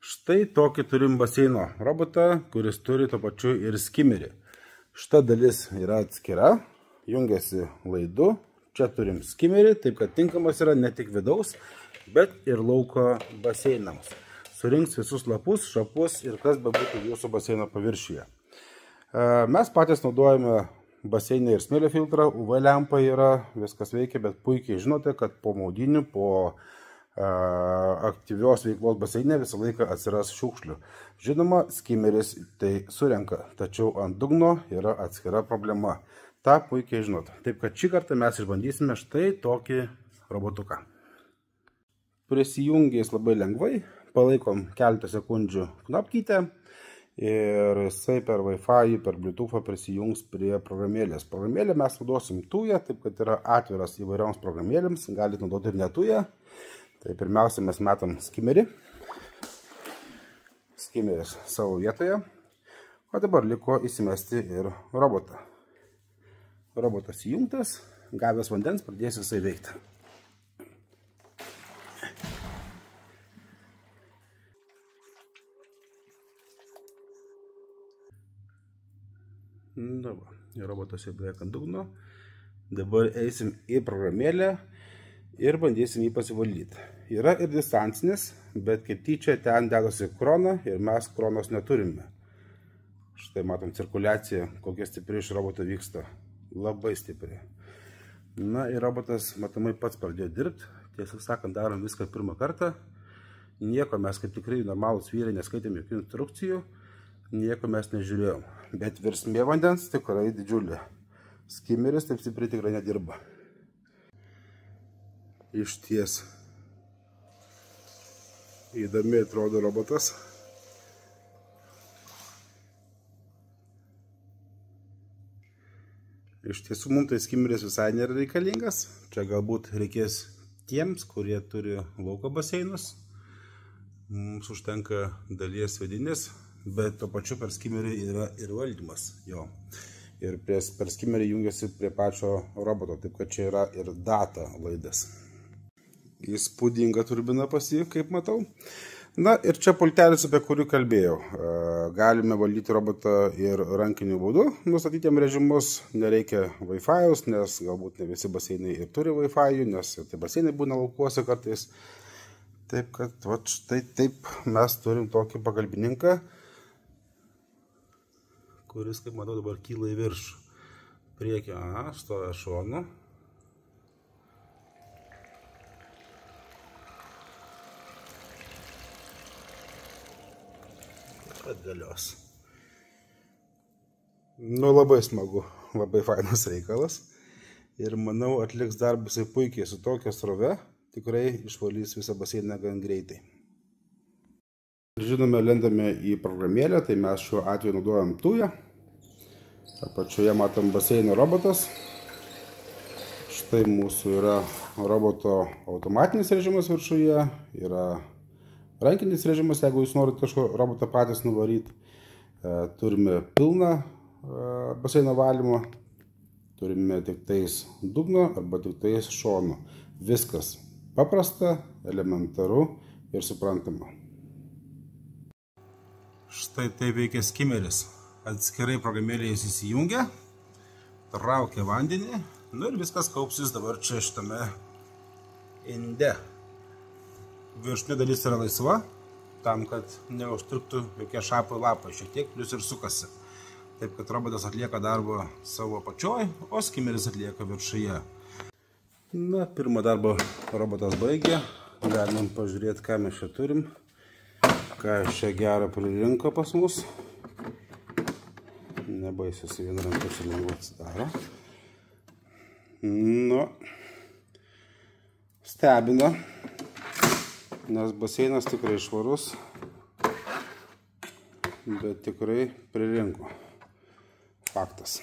Štai tokį turim baseino robotą, kuris turi to pačiu ir skimmerį. Šita dalis yra atskira, jungiasi laidu. Čia turim skimmerį, taip kad tinkamas yra ne tik vidaus, bet ir lauko baseinams. Surinks visus lapus, šapus ir kas bebūtų jūsų baseino paviršiuje. Mes patys naudojame baseinę ir smėlio filtrą, UV lempa yra, viskas veikia, bet puikiai žinote, kad po maudynių, po aktyvios veiklos baseine visą laiką atsiras šiukšlių. Žinoma, skimmeris tai surenka, tačiau ant dugno yra atskira problema. Ta puikiai žinot. Taip kad šį kartą mes išbandysime štai tokį robotuką. Prisijungęs labai lengvai, palaikom keletą sekundžių knopkytę ir jisai per Wi-Fi, per Bluetooth prisijungs prie programėlės. Programėlę mes naudosim tują, taip kad yra atviras įvairioms programėlėms, galite naudoti ir netują. Tai pirmiausia, mes metam skimmerį. Skimmeris savo vietoje. O dabar liko įsimesti ir robotą. Robotas įjungtas, gavęs vandens, pradės jisai veikti. Dabar, robotas jau beveik ant dugno. Dabar eisim į programėlę ir bandysim jį pasivaldyti. Yra ir distancinis, bet kaip tyčia ten dedasi krona ir mes kronos neturime. Štai matom cirkuliaciją, kokia stipri iš roboto vyksta. Labai stipri. Na ir robotas matomai pats pradėjo dirbti. Tiesą sakant, darom viską pirmą kartą. Nieko mes kaip tikrai normalūs vyrai neskaitėm jokių instrukcijų. Nieko mes nežiūrėjom. Bet virsmė vandens tikrai didžiulė. Skimmeris taip stipriai tikrai nedirba. Išties įdomiai atrodo robotas. Iš tiesų mums tai skimmeris visai nėra reikalingas. Čia galbūt reikės tiems, kurie turi lauko baseinus. Mums užtenka dalies vidinės, bet to pačiu per skimmerį yra ir valdymas jo. Ir per skimmerį jungiasi prie pačio roboto, taip kad čia yra ir data laidas. Įspūdinga turbina pas jį, kaip matau. Na ir čia pultelis, apie kurį kalbėjau. Galime valdyti robotą ir rankiniu būdu, nustatyti jam režimus. Nereikia Wi-Fi'aus, nes galbūt ne visi baseinai ir turi Wi-Fi'ų, nes tai baseinai būna laukuose kartais. Taip kad vat, štai taip mes turim tokį pagalbininką, kuris, kaip matau, dabar kyla į viršų. Priekį, stoja šonu. Atgalios. Nu, labai smagu, labai fainas reikalas. Ir manau, atliks darbus puikiai su tokia srove, tikrai išvalys visą baseiną gan greitai. Žinome, lendame į programėlę, tai mes šiuo atveju naudojam tują. Apačioje matom baseino robotas. Štai mūsų yra roboto automatinis režimas viršuje, yra rankinis režimas, jeigu jūs norite kažko robotą patys nuvaryti. Turime pilną baseino valymą, turime tik tais dugno arba tik tais šonu. Viskas paprasta, elementaru ir suprantama. Štai tai veikia skimmeris. Atskirai programėlėje jis įsijungia, traukia vandenį, nu ir viskas kaupsis dabar čia šitame inde. Viršutinė dalis yra laisva, tam, kad neužtruktų jokie šapai lapai, šiek tiek plius ir sukasi. Taip, kad robotas atlieka darbą savo pačioj, o skimmeris atlieka viršuje. Na, pirmą darbą robotas baigė. Galim pažiūrėti, ką mes čia turim. Ką čia gerą pririnko pas mus. Nebaisiu su viena ranka čia lengvai atsidaro. Nu, stebina. Nes baseinas tikrai švarus, bet tikrai pririnko. Faktas.